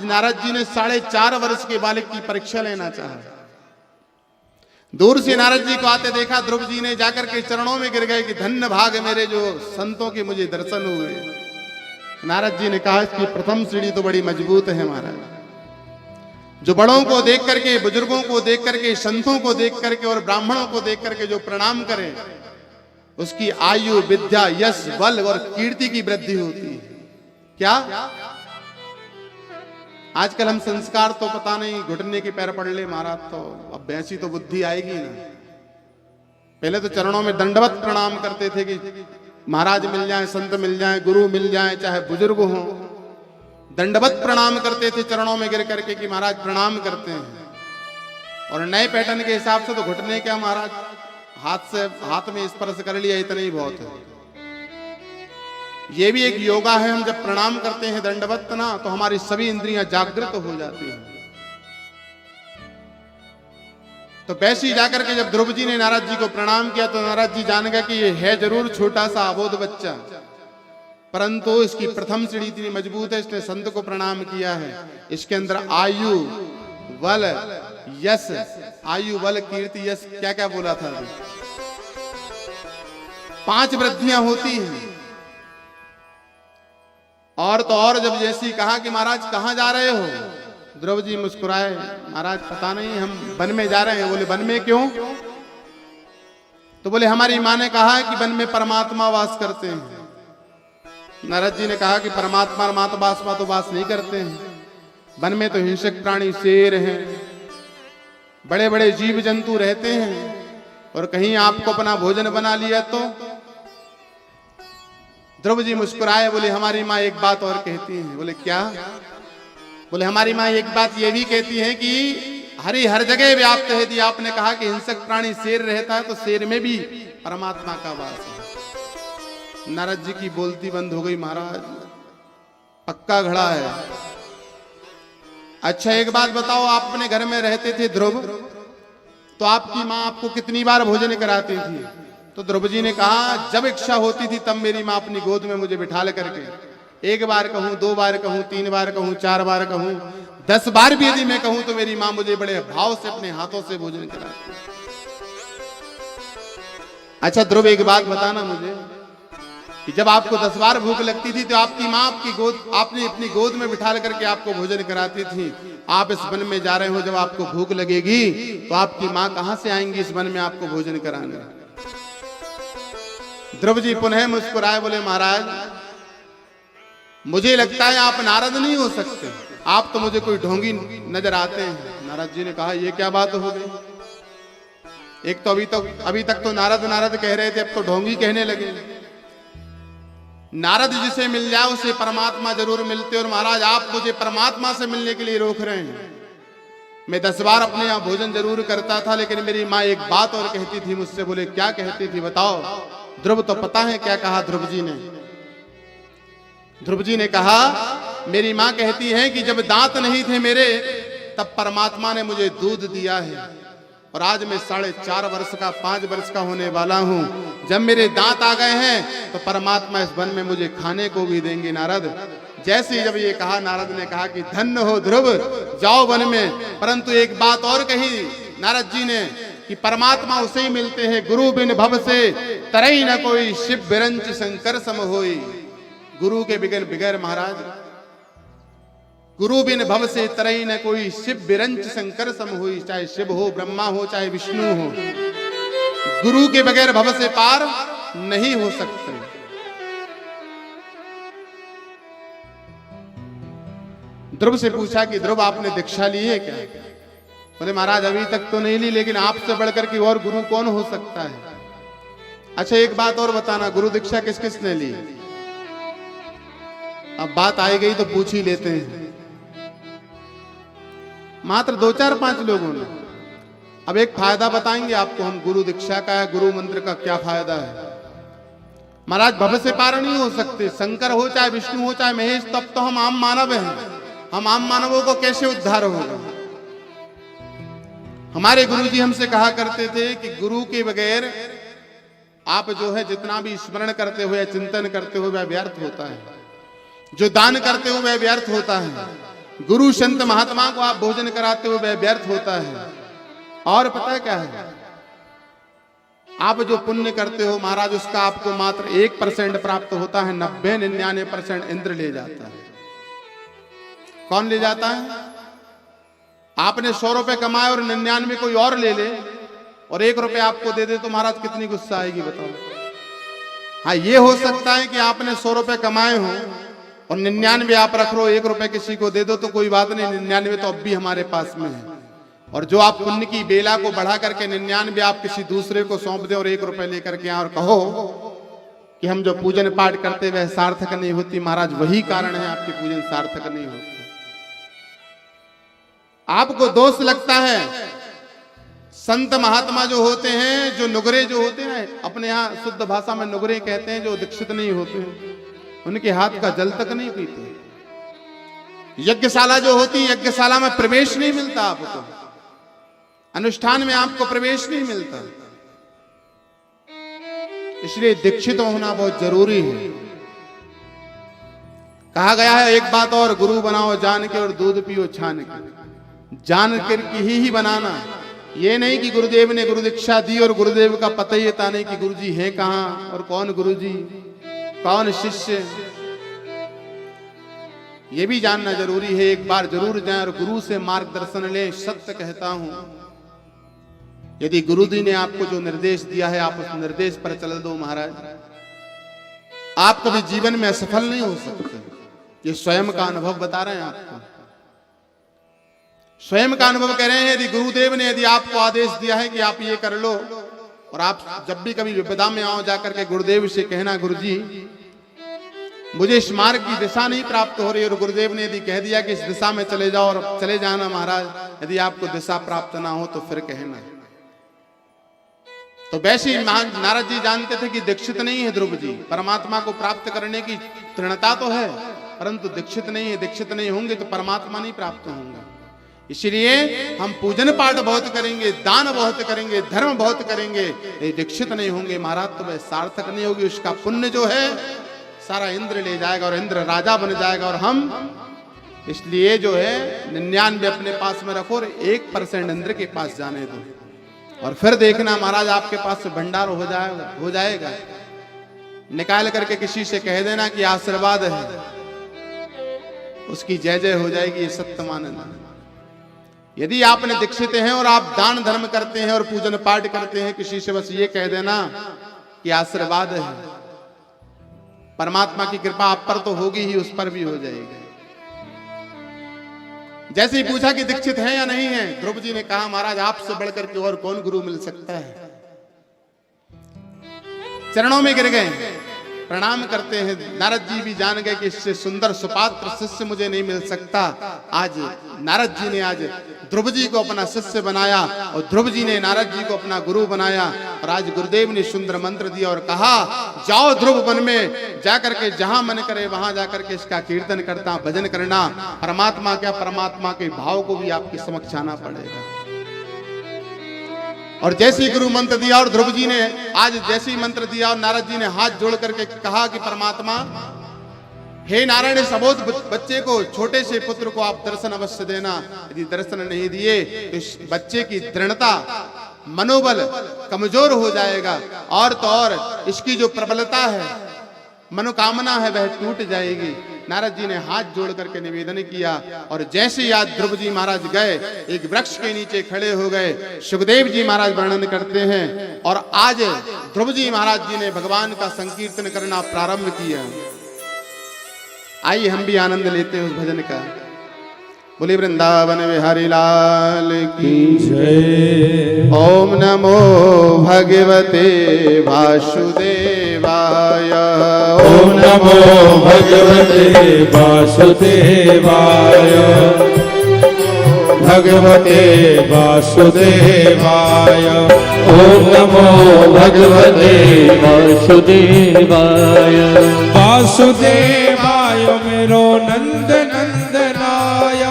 नारद जी ने 4.5 वर्ष के बालक की परीक्षा लेना चाहा। दूर से नारद जी को आते देखा, ध्रुव जी ने जाकर के चरणों में गिर गए कि धन्य भाग मेरे जो संतों के मुझे दर्शन हुए। नारद जी ने कहा इसकी प्रथम सीढ़ी तो बड़ी मजबूत है महाराज। जो बड़ों को देख करके, बुजुर्गों को देख करके, संतों को देख करके और ब्राह्मणों को देख करके जो प्रणाम करे, उसकी आयु, विद्या, यश, बल और कीर्ति की वृद्धि होती है। क्या आजकल हम संस्कार तो पता नहीं, घुटने के पैर पड़ ले महाराज, तो अब वैसी तो बुद्धि आएगी ना। पहले तो चरणों में दंडवत प्रणाम करते थे कि महाराज मिल जाए, संत मिल जाए, गुरु मिल जाए, चाहे बुजुर्ग हो, दंडवत प्रणाम करते थे चरणों में गिर करके कि महाराज प्रणाम करते हैं। और नए पैटर्न के हिसाब से तो घुटने क्या महाराज, हाथ में स्पर्श कर लिया, इतना ही बहुत है। ये भी एक योगा है। हम जब प्रणाम करते हैं दंडवत ना, तो हमारी सभी इंद्रियां जागृत हो जाती हैं। तो वैसे ही जाकर के जब ध्रुव जी ने नारद जी को प्रणाम किया, तो नारद जी जान गए कि ये है जरूर छोटा सा अबोध बच्चा, परंतु इसकी प्रथम सीढ़ी इतनी मजबूत है, इसने संत को प्रणाम किया है। इसके अंदर आयु, बल, यश, आयु, बल, कीर्ति, यश, क्या क्या बोला था अभी? 5 वृद्धियां होती हैं। और तो और जब जैसी कहा कि महाराज कहां जा रहे हो, ध्रुव जी मुस्कुराए, महाराज पता नहीं, हम वन में जा रहे हैं। बोले वन में क्यों? तो बोले हमारी मां ने कहा है कि वन में परमात्मा वास करते हैं। नारद जी ने कहा कि परमात्मा मातबासमा तो वास नहीं करते हैं, वन में तो हिंसक प्राणी, शेर हैं, बड़े बड़े जीव जंतु रहते हैं, और कहीं आपको अपना भोजन बना लिया तो? ध्रुव जी मुस्कुराए, बोले हमारी माँ एक बात और कहती है। बोले क्या? बोले हमारी माँ एक बात ये भी कहती है कि हरि हर जगह व्याप्त है। यदि आपने कहा कि हिंसक प्राणी शेर रहता है, तो शेर में भी परमात्मा का वास है। नारद जी की बोलती बंद हो गई। महाराज पक्का घड़ा है। अच्छा एक बात बताओ, आप अपने घर में रहते थे ध्रुव, तो आपकी माँ आपको कितनी बार भोजन कराती थी? तो ध्रुव जी ने कहा जब इच्छा होती थी तब मेरी माँ अपनी गोद में मुझे बिठा ले करके, 1 बार कहूं, 2 बार कहूं, 3 बार कहूं, 4 बार कहूं, 10 बार भी यदि मैं कहूं, तो मेरी माँ मुझे बड़े भाव से अपने हाथों से भोजन कराती। अच्छा ध्रुव एक बात बताना मुझे कि जब आपको 10 बार भूख लगती थी, तो आपकी माँ आपने अपनी गोद में बिठा करके आपको भोजन कराती थी। आप इस वन में जा रहे हो, जब आपको भूख लगेगी तो आपकी माँ कहां से आएंगी इस वन में आपको भोजन कराने? ध्रुव जी पुनः मुस्कुराए, बोले महाराज मुझे लगता है आप नारद नहीं हो सकते, आप तो मुझे कोई ढोंगी नजर आते हैं। नारद जी ने कहा ये क्या बात हो गई? एक तो अभी तक तो नारद नारद कह रहे थे, अब तो ढोंगी कहने लगे। नारद जिसे मिल जाए उसे परमात्मा जरूर मिलते, और महाराज आप मुझे परमात्मा से मिलने के लिए रोक रहे हैं। मैं 10 बार अपने यहाँ भोजन जरूर करता था, लेकिन मेरी माँ एक बात और कहती थी मुझसे। बोले क्या कहती थी बताओ? ध्रुव तो पता है क्या कहा ध्रुव जी ने? ध्रुव जी ने कहा मेरी माँ कहती है कि जब दांत नहीं थे मेरे, तब परमात्मा ने मुझे दूध दिया है, और आज मैं 4.5 वर्ष का, 5 वर्ष का होने वाला हूं। जब मेरे दांत आ गए हैं तो परमात्मा इस वन में मुझे खाने को भी देंगे। नारद जैसे ही जब ये कहा, नारद ने कहा कि धन्य हो ध्रुव, जाओ वन में। परंतु एक बात और कही नारद जी ने कि परमात्मा उसे ही मिलते हैं, गुरु बिन भव से तरई न कोई, शिव बिरंच शंकर सम होई। गुरु के बिगैर महाराज, गुरु बिन भव से तरई न कोई, शिव बिरंच शंकर सम होई। चाहे शिव हो, ब्रह्मा हो, चाहे विष्णु हो, गुरु के बगैर भव से पार नहीं हो सकते। ध्रुव से पूछा कि ध्रुव आपने दीक्षा ली है क्या? बोले महाराज अभी तक तो नहीं ली, लेकिन आपसे बढ़कर के और गुरु कौन हो सकता है? अच्छा एक बात और बताना, गुरु दीक्षा किस किस ने ली? अब बात आई गई तो पूछ ही लेते हैं। मात्र 2, 4, 5 लोगों ने। अब एक फायदा बताएंगे आपको हम गुरु दीक्षा का, गुरु मंत्र का क्या फायदा है। महाराज भव से पार नहीं हो सकते, शंकर हो, चाहे विष्णु हो, चाहे महेश, तब तो हम आम मानव हैं। हम आम मानवों को कैसे उद्धार होगा? हमारे गुरुजी हमसे कहा करते थे कि गुरु के बगैर आप जो है जितना भी स्मरण करते हो या चिंतन करते हो वह व्यर्थ होता है, जो दान करते हो वह व्यर्थ होता है, गुरु संत महात्मा को आप भोजन कराते हो वह व्यर्थ होता है। और पता है क्या है, आप जो पुण्य करते हो महाराज उसका आपको मात्र 1% प्राप्त होता है, 90-99% इंद्र ले जाता है। कौन ले जाता है? आपने 100 रुपए कमाए और 99 कोई और ले ले और 1 रुपए आपको दे दे तो महाराज कितनी गुस्सा आएगी बताओ। हाँ, ये हो सकता है कि आपने 100 रुपए कमाए हो और 99 आप रख लो, 1 रुपए किसी को दे दो तो कोई बात नहीं, 99 तो अब भी हमारे पास में है। और जो आप पुण्य की बेला को बढ़ा करके 99 आप किसी दूसरे को सौंप दे और 1 रुपए लेकर के और कहो कि हम जो पूजन पाठ करते वह सार्थक नहीं होती, महाराज वही कारण है आपकी पूजन सार्थक नहीं होती। आपको दोष लगता है, संत महात्मा जो होते हैं, जो नुगरे जो होते हैं, अपने यहाँ शुद्ध भाषा में नुगरे कहते हैं, जो दीक्षित नहीं होते उनके हाथ का जल तक नहीं पीते। यज्ञशाला जो होती है, यज्ञशाला में प्रवेश नहीं मिलता आपको, अनुष्ठान में आपको प्रवेश नहीं मिलता। इसलिए दीक्षित होना बहुत जरूरी है। कहा गया है एक बात और, गुरु बनाओ जान के और दूध पियो छान के। जान कर ही बनाना, ये नहीं कि गुरुदेव ने गुरु दीक्षा दी और गुरुदेव का पता ही था नहीं कि गुरुजी है कहां और कौन गुरुजी कौन शिष्य, ये भी जानना जरूरी है। एक बार जरूर जाएं और गुरु से मार्गदर्शन लें। सत्य कहता हूं, यदि गुरु जी ने आपको जो निर्देश दिया है आप उस निर्देश पर चल दो महाराज, आप कभी जीवन में असफल नहीं हो सकते। ये स्वयं का अनुभव बता रहे हैं आपको, स्वयं का अनुभव कह रहे हैं। यदि गुरुदेव ने यदि आपको आदेश दिया है कि आप ये कर लो, और आप जब भी कभी विपदा में आओ जाकर के गुरुदेव से कहना, गुरुजी मुझे इस मार्ग की दिशा नहीं प्राप्त हो रही, और गुरुदेव ने यदि कह दिया कि इस दिशा में चले जाओ और चले जाना महाराज। यदि आपको दिशा प्राप्त ना हो तो फिर कहना। तो वैसे ही नारद जी जानते थे कि दीक्षित नहीं है ध्रुव जी, परमात्मा को प्राप्त करने की तृणता तो है परंतु दीक्षित नहीं है। दीक्षित नहीं होंगे तो परमात्मा नहीं प्राप्त होंगे। इसलिए हम पूजन पाठ बहुत करेंगे, दान बहुत करेंगे, धर्म बहुत करेंगे, ये दीक्षित नहीं होंगे महाराज तो वह सार्थक नहीं होगी। उसका पुण्य जो है सारा इंद्र ले जाएगा और इंद्र राजा बन जाएगा और हम। इसलिए जो है 99 अपने पास में रखो और 1% इंद्र के पास जाने दो, और फिर देखना महाराज आपके पास से भंडार हो जाएगा। निकाल करके किसी से कह देना कि आशीर्वाद है, उसकी जय जय हो जाएगी। ये सत्य मानना। यदि आपने दीक्षित हैं और आप दान धर्म करते हैं और पूजन पाठ करते हैं, किसी से बस ये कह देना कि आशीर्वाद है, परमात्मा की कृपा आप पर तो होगी ही, उस पर भी हो जाएगी। जैसे ही पूछा कि दीक्षित है या नहीं है, ध्रुव जी ने कहा महाराज आपसे बढ़कर के और कौन गुरु मिल सकता है। चरणों में गिर गए, प्रणाम करते हैं। नारद जी भी जान गए कि इससे सुंदर सुपात्र शिष्य मुझे नहीं मिल सकता। आज नारद जी ने आज ध्रुव जी को अपना शिष्य बनाया और ध्रुव जी ने नारद जी को अपना गुरु बनाया। और आज गुरुदेव ने सुंदर मंत्र दिया और कहा जाओ ध्रुव वन में जाकर के जहां मन करे वहां जाकर के इसका कीर्तन करता भजन करना। परमात्मा क्या, परमात्मा के भाव को भी आपके समक्ष आना पड़ेगा। और जैसे ही गुरु मंत्र दिया और ध्रुव जी ने आज जैसे ही मंत्र दिया और नारद जी ने हाथ जोड़ करके कहा कि परमात्मा हे नारायण, इस अबोध बच्चे को, छोटे से पुत्र को आप दर्शन अवश्य देना। यदि दर्शन नहीं दिए तो इस बच्चे की दृढ़ता, मनोबल कमजोर हो जाएगा और तो और इसकी जो प्रबलता है, मनोकामना है, वह टूट जाएगी। नारद जी ने हाथ जोड़ करके निवेदन किया और जैसे ही आज ध्रुव जी महाराज गए, एक वृक्ष के नीचे खड़े हो गए। सुखदेव जी महाराज वर्णन करते हैं और आज ध्रुव जी महाराज जी ने भगवान का संकीर्तन करना प्रारंभ किया। आइए हम भी आनंद लेते हैं उस भजन का। बोले वृंदावन बिहारी लाल की जय। ओम नमो भगवते वासुदेवाय। ओम नमो भगवते वासुदेवाय। भगवते वासुदेवाय। ओम नमो भगवते वासुदेवाय। वासुदेवाय मेरो नंद नंदनाय।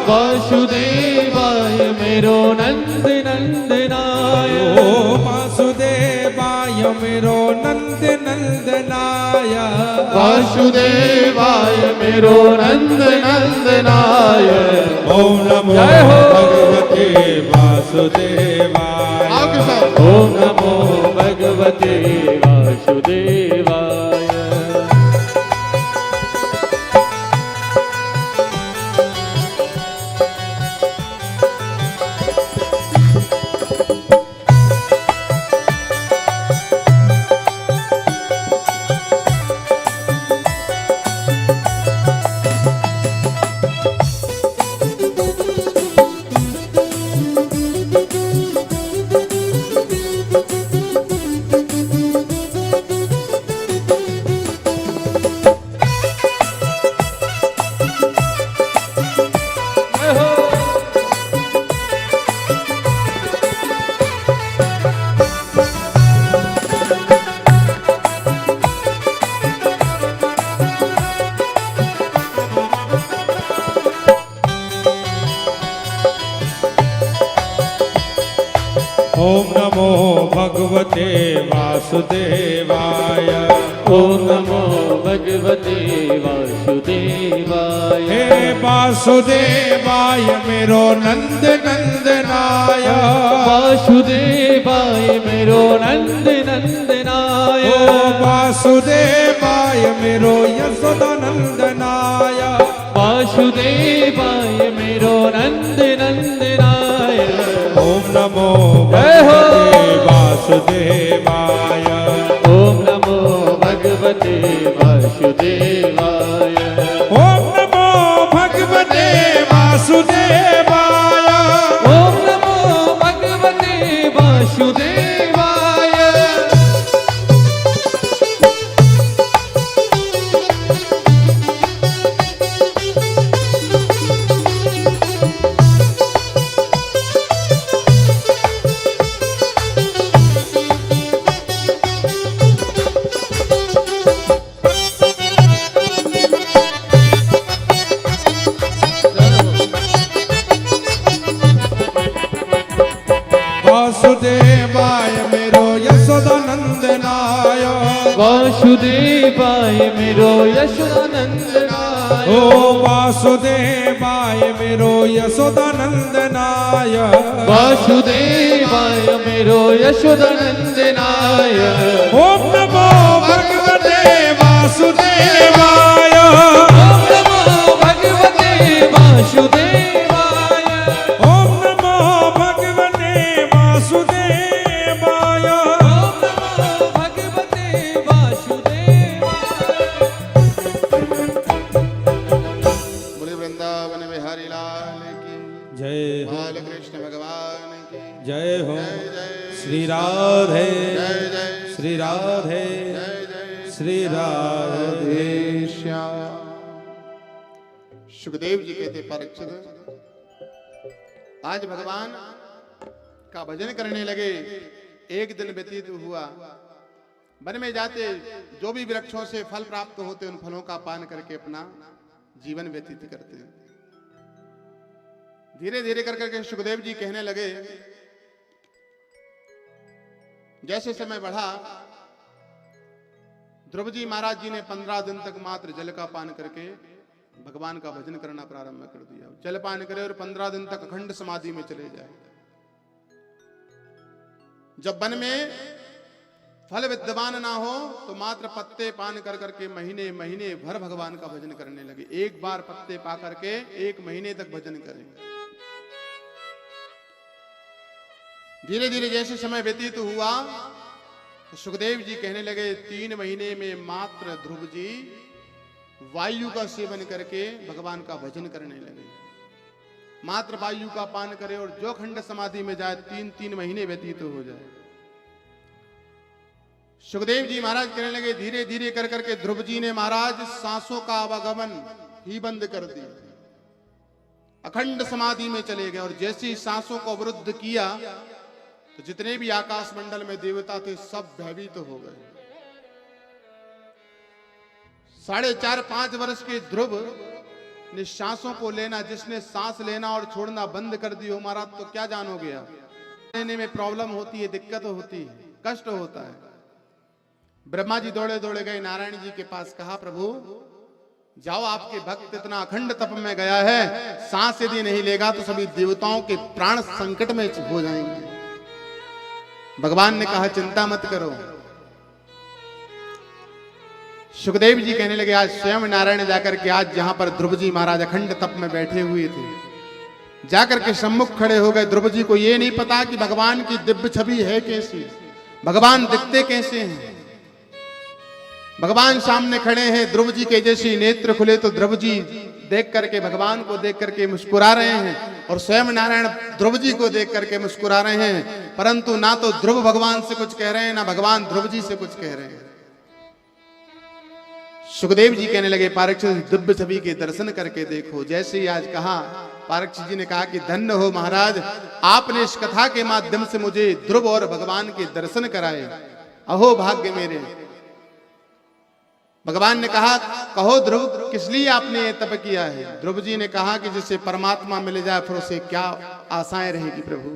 वासुदेवाय मेरो नंद नंदनाय। ओ वासुदेवाय मेरो नंद नंदनाय वासुदेवाय मेरो नंद नंदनाय ओम नमो भगवते वासुदेवाय आओ के साथ ओम नमो भगवते वासुदेवाय ओम नमो भगवते वासुदेवाय ओम नमो भगवते वासुदेवाय हे वासुदेवाय मेरो नंद नंदनाय वासुदेवाय मेरो नंद नंदनाय ओ वासुदेवाय मेरो यशोदा नंदनाय वासुदेवाय मेरो नंद नंदनाय ओम नमो भगवते वासुदेवाय ओम नमो भगवते वासुदेवाय ओम नमो भगवते वासुदेवाय ओम नमो भगवते वासुदेवाय वासुदेवाय मेरो यशोदा नंदनाय वासुदेवाय मेरो यशोदानंदनाय ओ वासुदेवाय मेरो यशोदा नंदनाय वासुदेवाय मेरो यशोदानंदनाय ओम नमो भगवते वासुदेवाय ओम नमो भगवते वासुदेवाय ओम नमो भगवते वासुदेवाय ओम नमो भगवते वासुदेवाय बोले वृंदावन बिहारी लाल की जय हो बाल कृष्ण भगवान की जय हो जय जय श्री राधे जय जय श्री राधे जय जय श्री राधे श्याम। सुखदेव जी कहते परीक्षित आज भगवान का भजन करने लगे। एक दिन व्यतीत हुआ, वन में जाते जो भी वृक्षों से फल प्राप्त होते उन फलों का पान करके अपना जीवन व्यतीत करते। धीरे धीरे कर करके सुखदेव जी कहने लगे, जैसे समय बढ़ा ध्रुव जी महाराज जी ने 15 दिन तक मात्र जल का पान करके भगवान का भजन करना प्रारंभ कर दिया। जल पान करे और 15 दिन तक अखंड समाधि में चले जाए। जब वन में फल विद्यमान ना हो तो मात्र पत्ते पान कर करके महीने महीने भर भगवान का भजन करने लगे। एक बार पत्ते पा करके 1 महीने तक भजन करें। धीरे धीरे जैसे समय व्यतीत हुआ तो सुखदेव जी कहने लगे 3 महीने में मात्र ध्रुव जी वायु का सेवन करके भगवान का भजन करने लगे। मात्र वायु का पान करे और जो खंड समाधि में जाए 3-3 महीने व्यतीत हो जाए। सुखदेव जी महाराज कहने लगे धीरे धीरे कर करके ध्रुव जी ने महाराज सांसों का आवागमन ही बंद कर दिया। अखंड समाधि में चले गए और जैसे ही सांसों को अवरुद्ध किया तो जितने भी आकाश मंडल में देवता थे सब भयभीत हो गए। 4.5-5 वर्ष के ध्रुव ने सांसों को लेना, जिसने सांस लेना और छोड़ना बंद कर दी हो महाराज तो क्या जानोगे आप। लेने में प्रॉब्लम होती है, दिक्कत होती है, कष्ट होता है। ब्रह्मा जी दौड़े दौड़े गए नारायण जी के पास, कहा प्रभु जाओ, आपके भक्त इतना अखंड तप में गया है, सांस यदि नहीं लेगा तो सभी देवताओं के प्राण संकट में हो जाएंगे। भगवान ने कहा चिंता मत करो। सुखदेव जी कहने लगे आज स्वयं नारायण जाकर के, आज जहां पर ध्रुव जी महाराज अखंड तप में बैठे हुए थे, जाकर के सम्मुख खड़े हो गए। ध्रुव जी को ये नहीं पता कि भगवान की दिव्य छवि है कैसी, भगवान दिखते कैसे हैं। भगवान सामने खड़े हैं, ध्रुव जी के जैसे नेत्र खुले तो ध्रुव जी देख करके, भगवान को देख करके मुस्कुरा रहे हैं, और स्वयं नारायण ध्रुव जी को देख करके मुस्कुरा रहे हैं। परंतु ना तो ध्रुव भगवान से कुछ कह रहे हैं, ना भगवान ध्रुव जी से कुछ कह रहे हैं। सुखदेव जी कहने लगे पारीक्षित दिव्य छवि के दर्शन करके देखो। जैसे ही आज कहा, पारीक्षित जी ने कहा कि धन्य हो महाराज, आपने इस कथा के माध्यम से मुझे ध्रुव और भगवान के दर्शन कराए, अहो भाग्य मेरे। भगवान ने कहा कहो ध्रुव, किस लिए आपने ये तप किया है। ध्रुव जी ने कहा कि जिसे परमात्मा मिल जाए फिर उसे क्या आशाएं रहेगी प्रभु,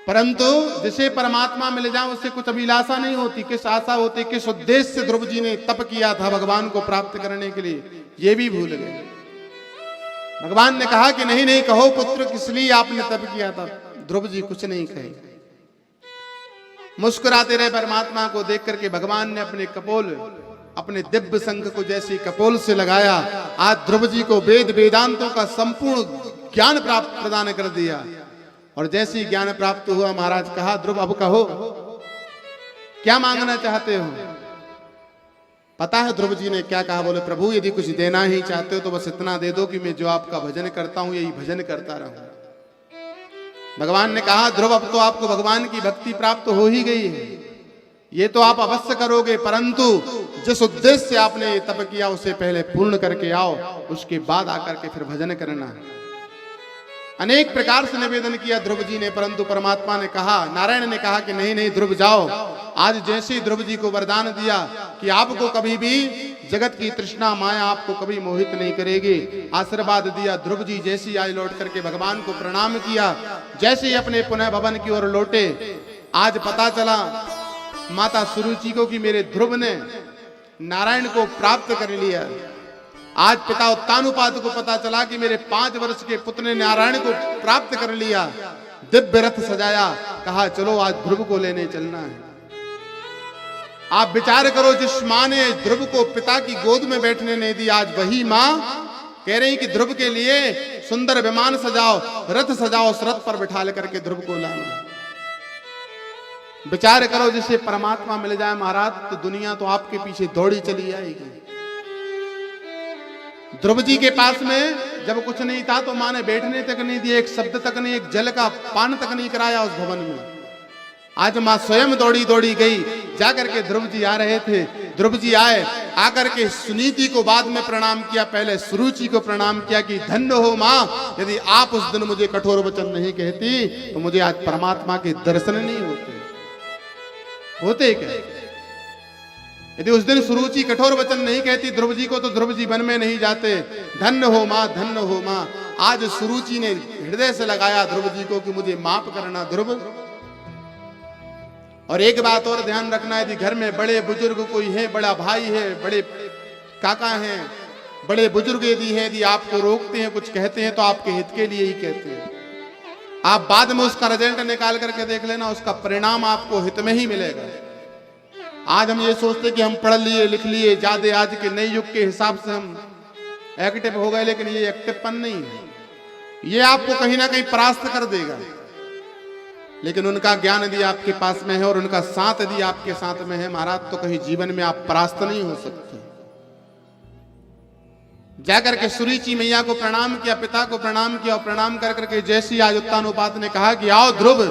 परंतु जिसे परमात्मा मिल जाए उससे कुछ अभिलाषा नहीं होती, किस आशा होती, किस उद्देश्य से ध्रुव जी ने तप किया था भगवान को प्राप्त करने के लिए, ये भी भूल गए। भगवान ने कहा कि नहीं नहीं कहो पुत्र, किस लिए आपने तप किया था। ध्रुव जी कुछ नहीं कहे, मुस्कुराते रहे। परमात्मा को देख करके भगवान ने अपने कपोल, अपने दिव्य शंख को जैसे कपोल से लगाया, आज ध्रुव जी को वेद वेदांतों का संपूर्ण ज्ञान प्राप्त प्रदान कर दिया। और जैसे ही ज्ञान प्राप्त हुआ, महाराज कहा ध्रुव अब कहो क्या मांगना चाहते हो। पता है ध्रुव जी ने क्या कहा, बोले प्रभु यदि कुछ देना ही चाहते हो तो बस इतना दे दो कि मैं जो आपका भजन करता हूं यही भजन करता रहूं। भगवान ने कहा ध्रुव अब तो आपको भगवान की भक्ति प्राप्त हो ही गई है, ये तो आप अवश्य करोगे, परंतु जिस उद्देश्य से आपने तप किया उसे पहले पूर्ण करके आओ, उसके बाद आकर के फिर भजन करना। अनेक प्रकार से निवेदन किया ध्रुव जी ने, परंतु परमात्मा ने कहा, नारायण ने कहा कि नहीं नहीं ध्रुव जाओ। आज जैसे ही ध्रुव जी को वरदान दिया कि आपको कभी भी जगत की तृष्णा माया आपको कभी मोहित नहीं करेगी, आशीर्वाद दिया। ध्रुव जी जैसे ही आज लौट करके भगवान को प्रणाम किया, जैसे ही अपने पुनः भवन की ओर लौटे, आज पता चला माता सुरुचि को कि मेरे ध्रुव ने नारायण को प्राप्त कर लिया। आज पिता उत्तानुपाद को पता चला कि मेरे 5 वर्ष के पुत्र ने नारायण को प्राप्त कर लिया। दिव्य रथ सजाया, कहा चलो आज ध्रुव को लेने चलना है। आप विचार करो, जिस मां ने ध्रुव को पिता की गोद में बैठने नहीं दी, आज वही मां कह रही कि ध्रुव के लिए सुंदर विमान सजाओ, रथ सजाओ, उस रथ पर बिठा करके ध्रुव को लाना। विचार करो, जिसे परमात्मा मिल जाए महाराज तो दुनिया तो आपके पीछे दौड़ी चली आएगी। ध्रुव जी के पास में जब कुछ नहीं था तो मां ने बैठने तक नहीं दिया, एक शब्द तक नहीं, एक जल का पान तक नहीं कराया उस भवन में। आज मां स्वयं दौड़ी दौड़ी गई, जाकर के ध्रुव जी आ रहे थे, ध्रुव जी आए, आकर के सुनीति को बाद में प्रणाम किया, पहले सुरुचि को प्रणाम किया कि धन्य हो मां, यदि आप उस दिन मुझे कठोर वचन नहीं कहती तो मुझे आज परमात्मा के दर्शन नहीं होते क्या। यदि उस दिन सुरुचि कठोर वचन नहीं कहती ध्रुव जी को तो ध्रुव जी वन में नहीं जाते। धन्य हो मां, धन्य हो मां। आज सुरुचि ने हृदय से लगाया ध्रुव जी को कि मुझे माफ करना ध्रुव। और एक बात और ध्यान रखना, यदि घर में बड़े बुजुर्ग कोई है, बड़ा भाई है, बड़े काका हैं, बड़े बुजुर्ग यदि है, यदि आपको रोकते हैं, कुछ कहते हैं तो आपके हित के लिए ही कहते हैं। आप बाद में उसका रिजल्ट निकाल करके देख लेना, उसका परिणाम आपको हित में ही मिलेगा। आज हम ये सोचते कि हम पढ़ लिए लिख लिए, ज्यादा आज के नए युग के हिसाब से हम एक्टिव हो गए, लेकिन ये एक्टिवपन नहीं है, ये आपको कहीं ना कहीं परास्त कर देगा। लेकिन उनका ज्ञान यदि आपके पास में है और उनका साथ यदि आपके साथ में है महाराज, तो कहीं जीवन में आप परास्त नहीं हो सकते। जाकर के सुरुचि मैया को प्रणाम किया, पिता को प्रणाम किया, और प्रणाम कर करके जैसी आज उत्तानुपात ने कहा कि आओ ध्रुव,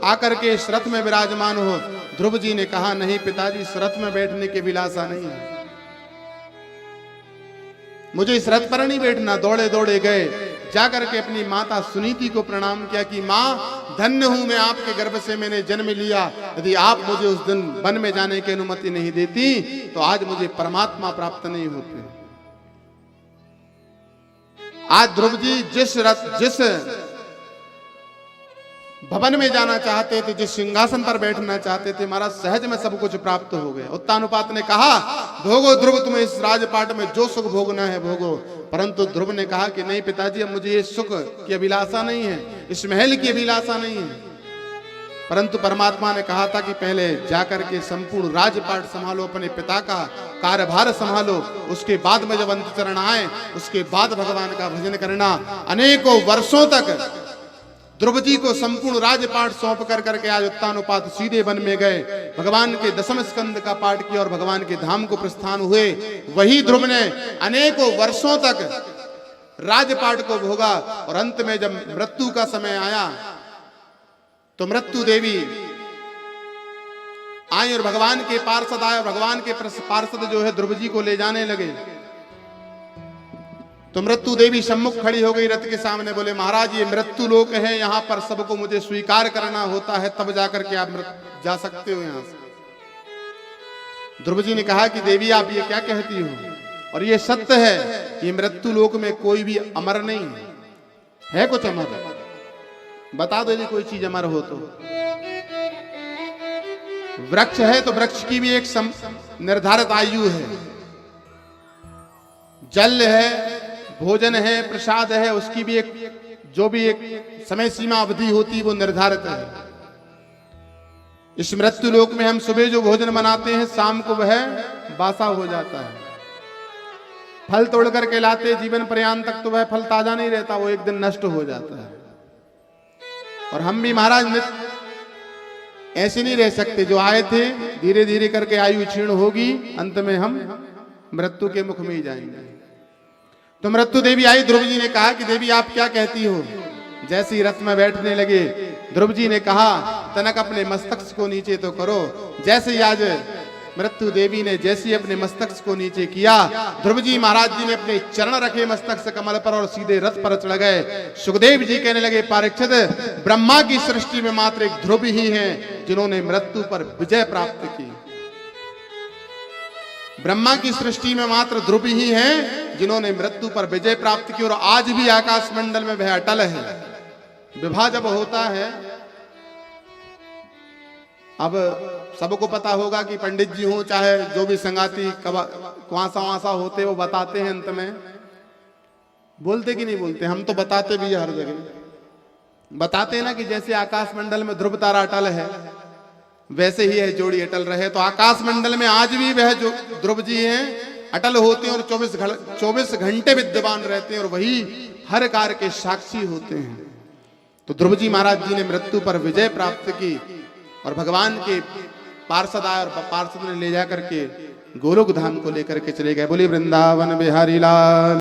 आकर के इस रथ में विराजमान हो। ध्रुव जी ने कहा नहीं पिताजी, इस रथ में बैठने की विलासा नहीं है, मुझे इस रथ पर नहीं बैठना। दौड़े दौड़े गए, जाकर के अपनी माता सुनीति को प्रणाम किया कि मां धन्य हूं मैं, आपके गर्भ से मैंने जन्म लिया, यदि आप मुझे उस दिन वन में जाने की अनुमति नहीं देती तो आज मुझे परमात्मा प्राप्त नहीं होते। आज ध्रुव जी जिस भवन में जाना चाहते थे, जिस सिंहासन पर बैठना चाहते थे, महाराज सहज में सब कुछ प्राप्त हो गए। उत्तानुपात ने कहा, भोगो ध्रुव, तुम्हें इस राजपाट में जो सुख भोगना है भोगो। परंतु ध्रुव ने कहा कि नहीं पिताजी, अब मुझे ये सुख की अभिलाषा नहीं है, इस महल की अभिलाषा नहीं है। परंतु परमात्मा ने कहा था कि पहले जाकर के संपूर्ण राजपाट संभालो, अपने पिता का कार्यभार संभालो, उसके बाद में जब अंतचरण आए उसके बाद भगवान का भजन करना। अनेकों वर्षों तक ध्रुव जी को संपूर्ण राजपाट सौंप कर करके आज उत्तानुपात सीधे वन में गए, भगवान के दसम स्कंद का पाठ किया और भगवान के धाम को प्रस्थान हुए। वही ध्रुव ने अनेकों वर्षों तक राजपाट को भोगा और अंत में जब मृत्यु का समय आया तो मृत्यु देवी आई और भगवान के पार्षद आए। भगवान के पार्षद जो है ध्रुव जी को ले जाने लगे तो मृत्यु देवी सम्मुख खड़ी हो गई रथ के सामने, बोले महाराज ये मृत्यु लोक है, यहाँ पर सबको मुझे स्वीकार करना होता है, तब जाकर के आप जा सकते हो यहाँ से। ध्रुव जी ने कहा कि देवी आप ये क्या कहती हो, और ये सत्य है, ये मृत्यु लोक में कोई भी अमर नहीं है। कुछ अमर बता दो, यदि कोई चीज अमर हो तो। वृक्ष है तो वृक्ष की भी एक निर्धारित आयु है, जल है, भोजन है, प्रसाद है, उसकी भी एक जो भी एक समय सीमा अवधि होती है वो निर्धारित है। इस मृत्यु लोक में हम सुबह जो भोजन बनाते हैं शाम को वह बासा हो जाता है। फल तोड़ करके लाते जीवन पर्यंत तक तो वह फल ताजा नहीं रहता, वो एक दिन नष्ट हो जाता है। और हम भी महाराज ऐसे नहीं रह सकते, जो आए थे धीरे धीरे करके आयु क्षीण होगी, अंत में हम मृत्यु के मुख में ही जाएंगे। तो मृत्यु देवी आई, ध्रुव जी ने कहा कि देवी आप क्या कहती हो। जैसे ही रथ में बैठने लगे ध्रुव जी ने कहा, तनक अपने मस्तक को नीचे तो करो। जैसे ही आज मृत्यु देवी ने जैसे ही अपने मस्तक को नीचे किया, ध्रुव जी महाराज जी ने अपने चरण रखे मस्तक से कमल पर और सीधे रथ पर चढ़ गए। सुखदेव जी कहने लगे, परीक्षित ब्रह्मा की सृष्टि में मात्र एक ध्रुव ही है जिन्होंने मृत्यु पर विजय प्राप्त की। ब्रह्मा की सृष्टि में मात्र ध्रुव ही हैं जिन्होंने मृत्यु पर विजय प्राप्त की, और आज भी आकाश मंडल में वह अटल है। विवाह जब होता है, अब सबको पता होगा कि पंडित जी हो चाहे जो भी संगाती कुआसा होते, वो बताते हैं अंत में, बोलते कि नहीं बोलते, हम तो बताते भी हर जगह बताते हैं ना कि जैसे आकाश मंडल में ध्रुव तारा अटल है वैसे ही है जोड़ी अटल रहे। तो आकाश मंडल में आज भी वह जो ध्रुव जी हैं अटल होते हैं और 24 घंटे विद्यमान रहते हैं और वही हर कार्य के साक्षी होते हैं। तो ध्रुव जी महाराज जी ने मृत्यु पर विजय प्राप्त की और भगवान के पार्षद आए और पार्षद ने ले जाकर के गोलोक धाम को लेकर के चले गए। बोली वृंदावन बिहारी लाल।